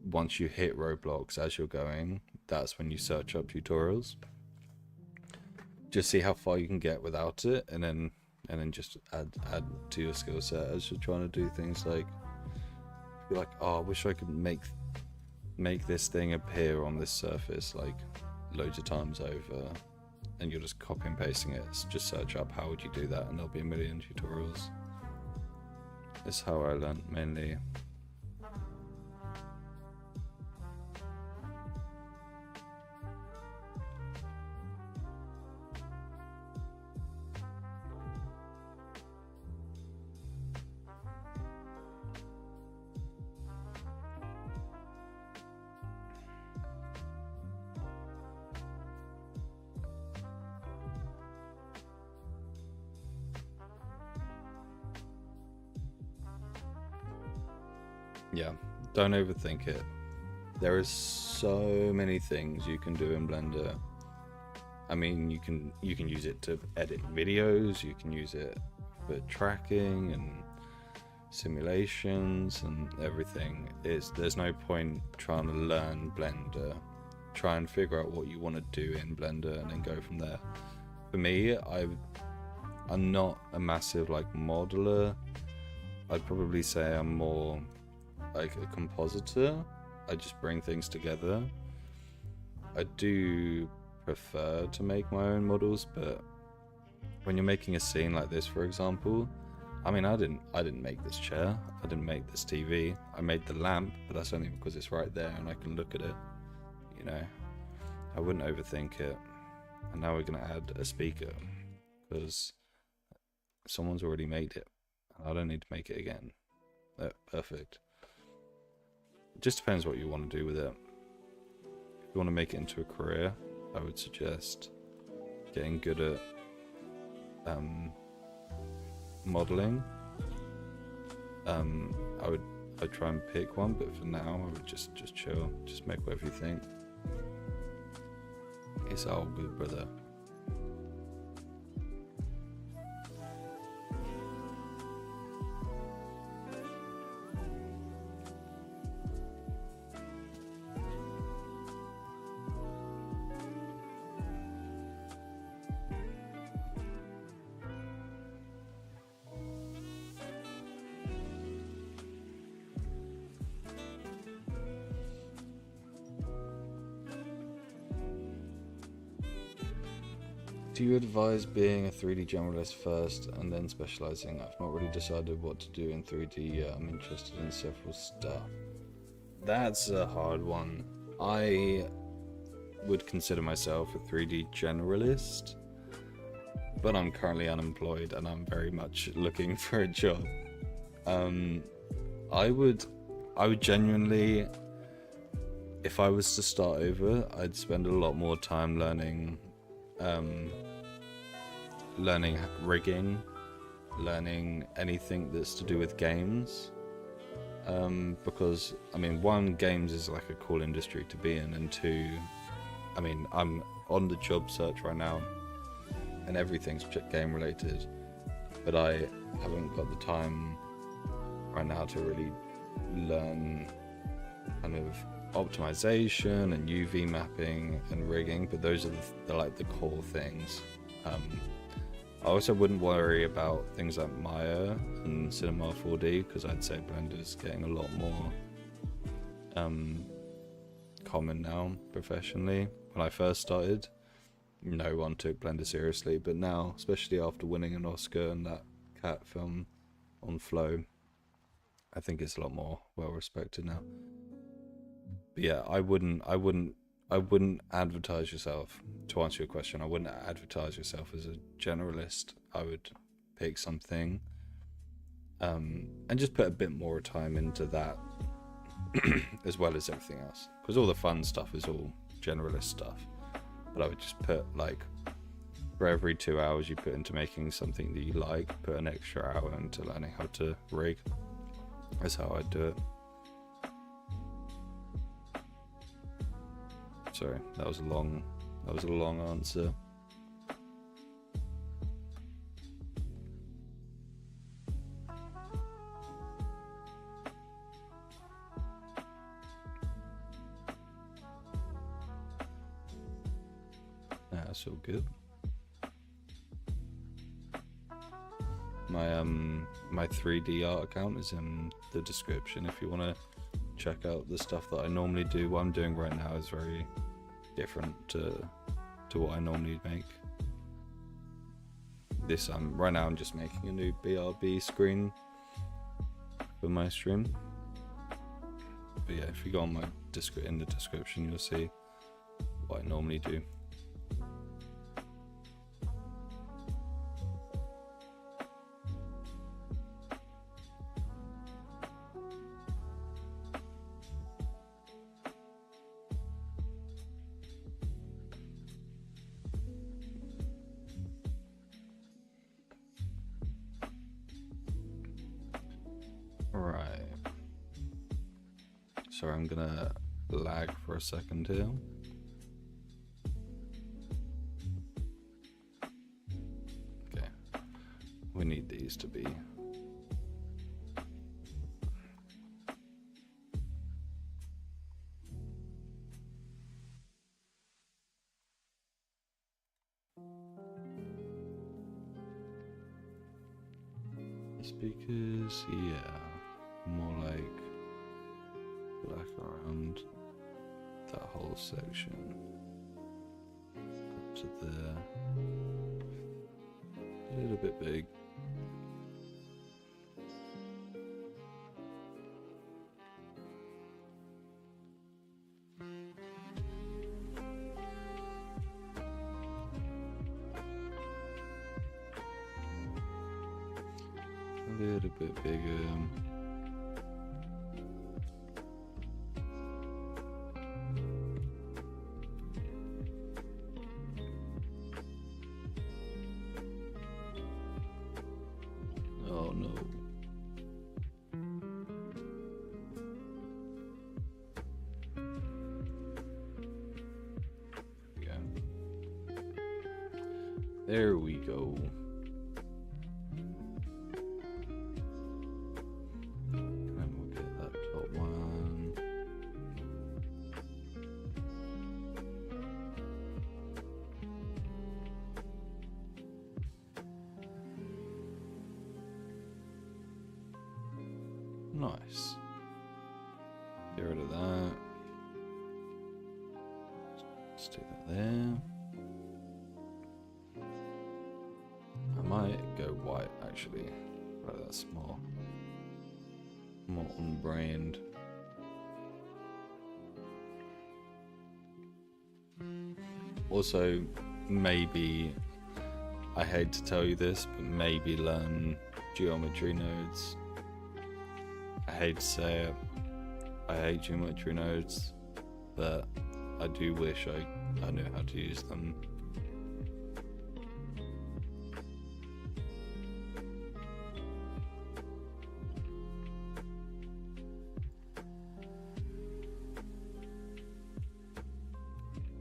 once you hit roadblocks as you're going, that's when you search up tutorials. Just see how far you can get without it, and then just add to your skill set as you're trying to do things like, you're like, oh, I wish I could make this thing appear on this surface like loads of times over, and you're just copy and pasting it. So just search up how would you do that, and there'll be a million tutorials. That's how I learned mainly. Yeah, don't overthink it. There is so many things you can do in Blender. I mean, you can use it to edit videos, you can use it for tracking and simulations and everything. There's no point trying to learn Blender. Try and figure out what you want to do in Blender and then go from there. For me, I'm not a massive modeler. I'd probably say I'm more like a compositor. I just bring things together. I do prefer to make my own models, but when you're making a scene like this, for example, I mean, I didn't make this chair, I didn't make this TV, I made the lamp, but that's only because it's right there and I can look at it, you know. I wouldn't overthink it. And now we're gonna add a speaker because someone's already made it. I don't need to make it again. Perfect. It just depends what you want to do with it. If you want to make it into a career, I would suggest getting good at modeling. I'd try and pick one, but for now I would just chill, just make whatever you think. It's all good, brother. Do you advise being a 3D generalist first and then specializing? I've not really decided what to do in 3D yet. I'm interested in several stuff. That's a hard one. I would consider myself a 3D generalist, but I'm currently unemployed and I'm very much looking for a job. I would genuinely, if I was to start over, I'd spend a lot more time learning rigging, learning anything that's to do with games, because I mean, one, games is like a cool industry to be in, and two, I mean, I'm on the job search right now and everything's game related, but I haven't got the time right now to really learn kind of optimization and UV mapping and rigging, but those are the core things. I also wouldn't worry about things like Maya and Cinema 4D, because I'd say Blender's getting a lot more common now professionally. When I first started, no one took Blender seriously, but now, especially after winning an Oscar and that cat film on Flow, I think it's a lot more well respected now. But yeah, I wouldn't I wouldn't advertise yourself, to answer your question, I wouldn't advertise yourself as a generalist. I would pick something and just put a bit more time into that as well as everything else, because all the fun stuff is all generalist stuff. But I would just put, like, for every 2 hours you put into making something that you like, put an extra hour into learning how to rig. That's how I'd do it. Sorry, that was a long answer. That's all good. My 3D art account is in the description if you want to check out the stuff that I normally do. What I'm doing right now is very different to what I normally make. Right now I'm just making a new BRB screen for my stream. But yeah, if you go on my in the description, you'll see what I normally do. Right. Sorry, I'm gonna lag for a second here. Okay. We need these to be. Speakers, yeah. More like black around that whole section up to there. A little bit big. A little bit bigger. Oh no. There we go. And we'll get that top one. Nice. Get rid of that. Stick that there. I might go white actually, but that's more on-brand. Also, maybe, I hate to tell you this, but maybe learn geometry nodes. I hate to say it, I hate geometry nodes, but I do wish I knew how to use them.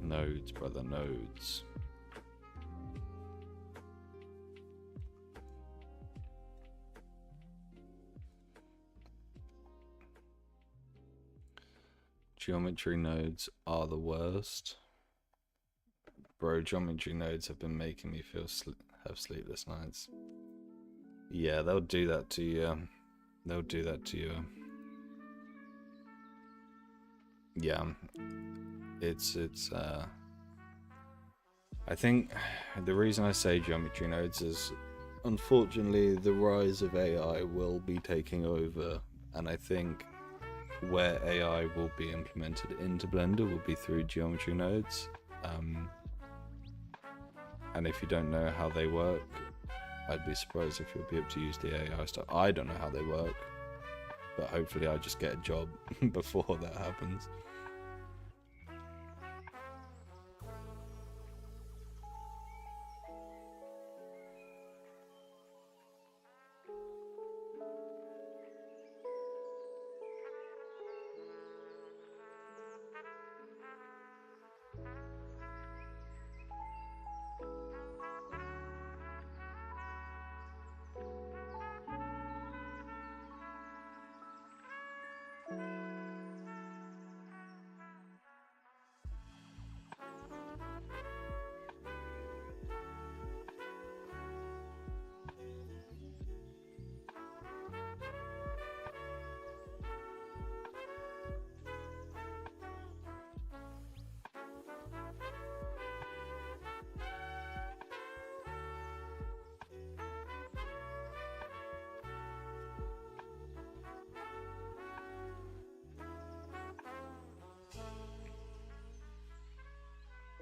Nodes, brother, nodes. Geometry nodes are the worst. Bro, geometry nodes have been making me have sleepless nights. Yeah, they'll do that to you. They'll do that to you. Yeah. I think the reason I say geometry nodes is, unfortunately, the rise of AI will be taking over, and I think where AI will be implemented into Blender will be through geometry nodes. And if you don't know how they work, I'd be surprised if you'll be able to use the AI stuff. I don't know how they work, but hopefully I just get a job before that happens.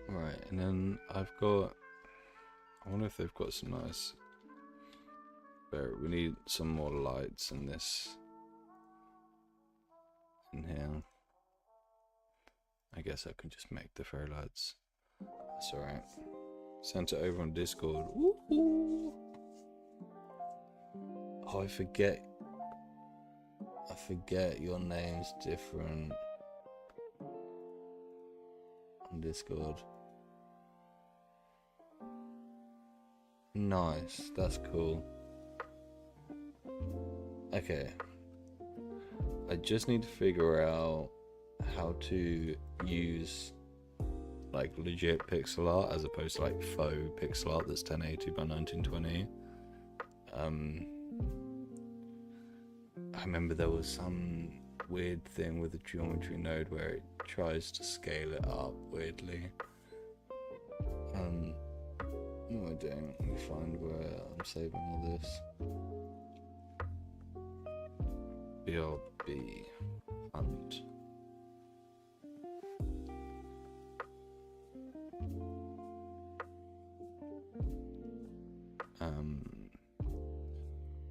Right, and then I've got, I wonder if they've got some nice, we need some more lights in this, in here. I guess I can just make the fairy lights. That's alright. Sent it over on Discord. Woohoo! Oh, I forget your name's different on Discord. Nice, that's cool. Okay. I just need to figure out how to use like legit pixel art as opposed to like faux pixel art that's 1080 by 1920. I remember there was some weird thing with the geometry node where it tries to scale it up weirdly. What am I doing? Let me find where I'm saving all this. BRB hunt.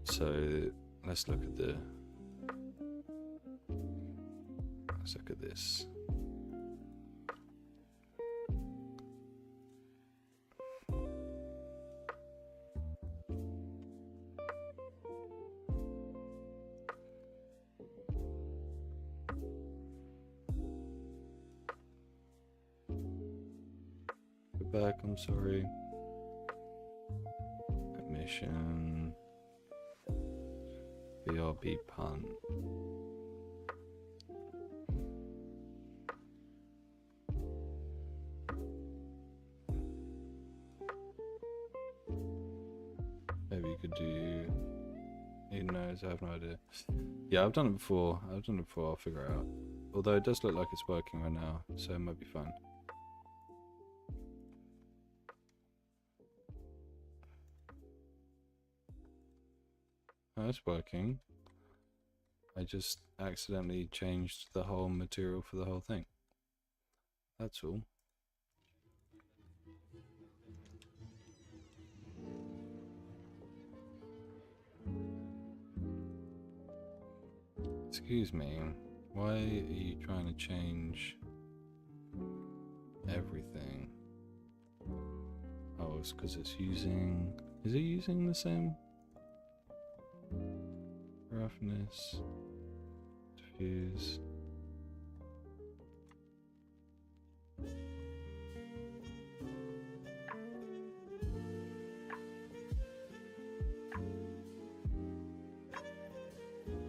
So let's look at this. Go back, I'm sorry. Admission. BRB punt. Maybe you could do. Who knows? I have no idea. Yeah, I've done it before. I'll figure it out. Although it does look like it's working right now, so it might be fine. Oh, it's working. I just accidentally changed the whole material for the whole thing. That's all. Excuse me, why are you trying to change everything? Oh, it's because it's using... Is it using the same? Roughness, diffuse.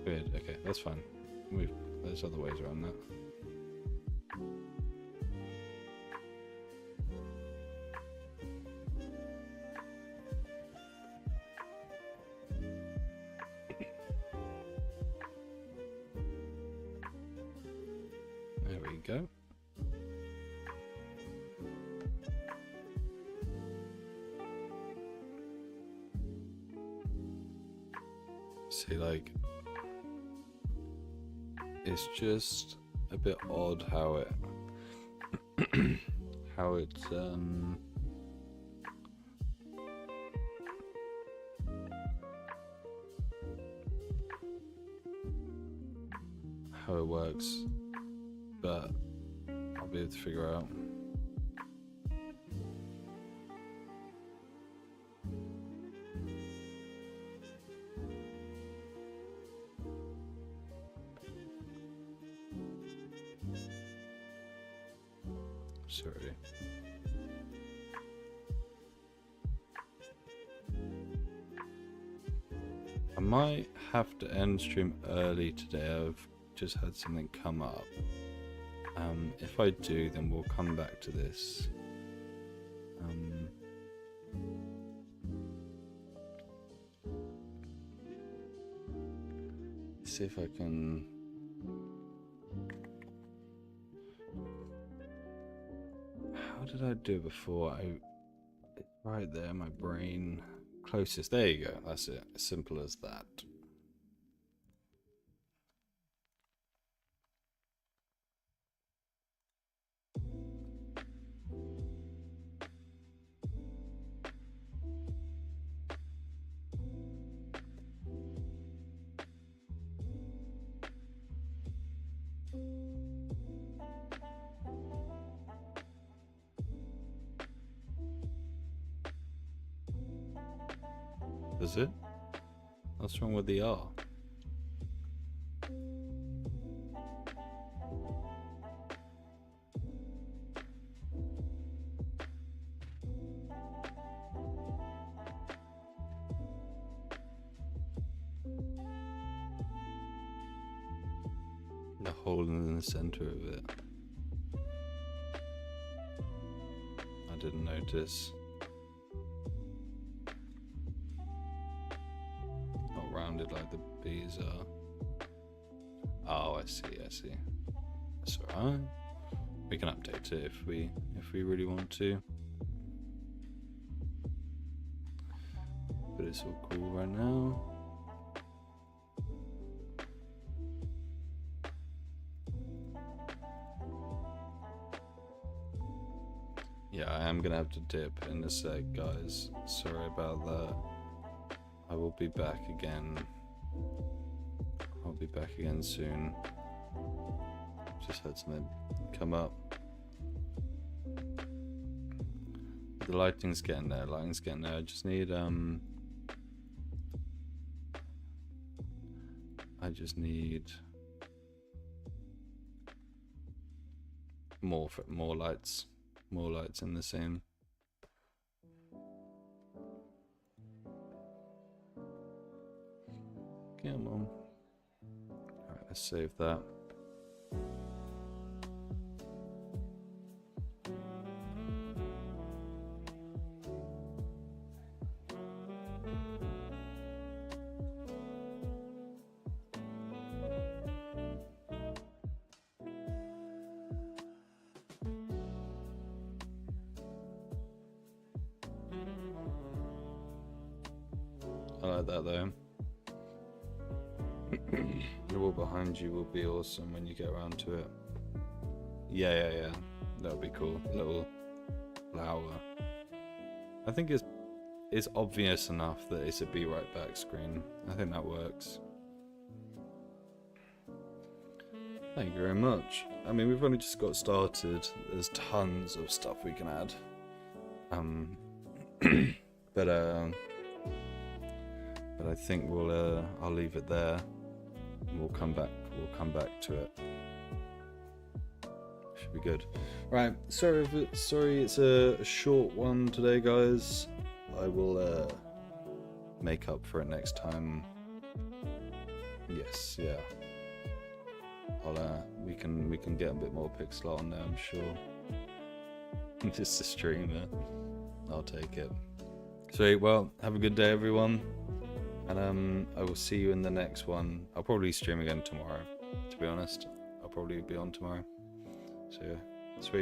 Good, okay, that's fine. There's other ways around that. There we go. See, like, it's just a bit odd how it how it works, but I'll be able to figure out. Sorry. I might have to end stream early today. I've just had something come up. If I do, then we'll come back to this. See if I can. How did I do it before? Right there, my brain. Closest. There you go. That's it. As simple as that. Is it? What's wrong with the R? The hole in the center of it. I didn't notice. Not rounded like the B's are. Oh, I see. That's alright. We can update it if we really want to. But it's all cool right now. Yeah, I am gonna have to dip in a sec, guys. Sorry about that. I will be back again. I'll be back again soon. Just had something come up. The lighting's getting there. I just need more lights. More lights in the scene. Come on. Alright, let's save that. I like that though. The wall behind you will be awesome when you get around to it. Yeah. That would be cool. A little flower. I think it's obvious enough that it's a be right back screen. I think that works. Thank you very much. I mean, we've only just got started. There's tons of stuff we can add. But I think I'll leave it there. And we'll come back to it. Should be good. Right, sorry it's a short one today, guys. I will make up for it next time. Yes, yeah. We can get a bit more pixel on there, I'm sure. Just a streamer. I'll take it. Sweet, well, have a good day everyone. And I will see you in the next one. I'll probably stream again tomorrow, to be honest. I'll probably be on tomorrow. So yeah, sweet.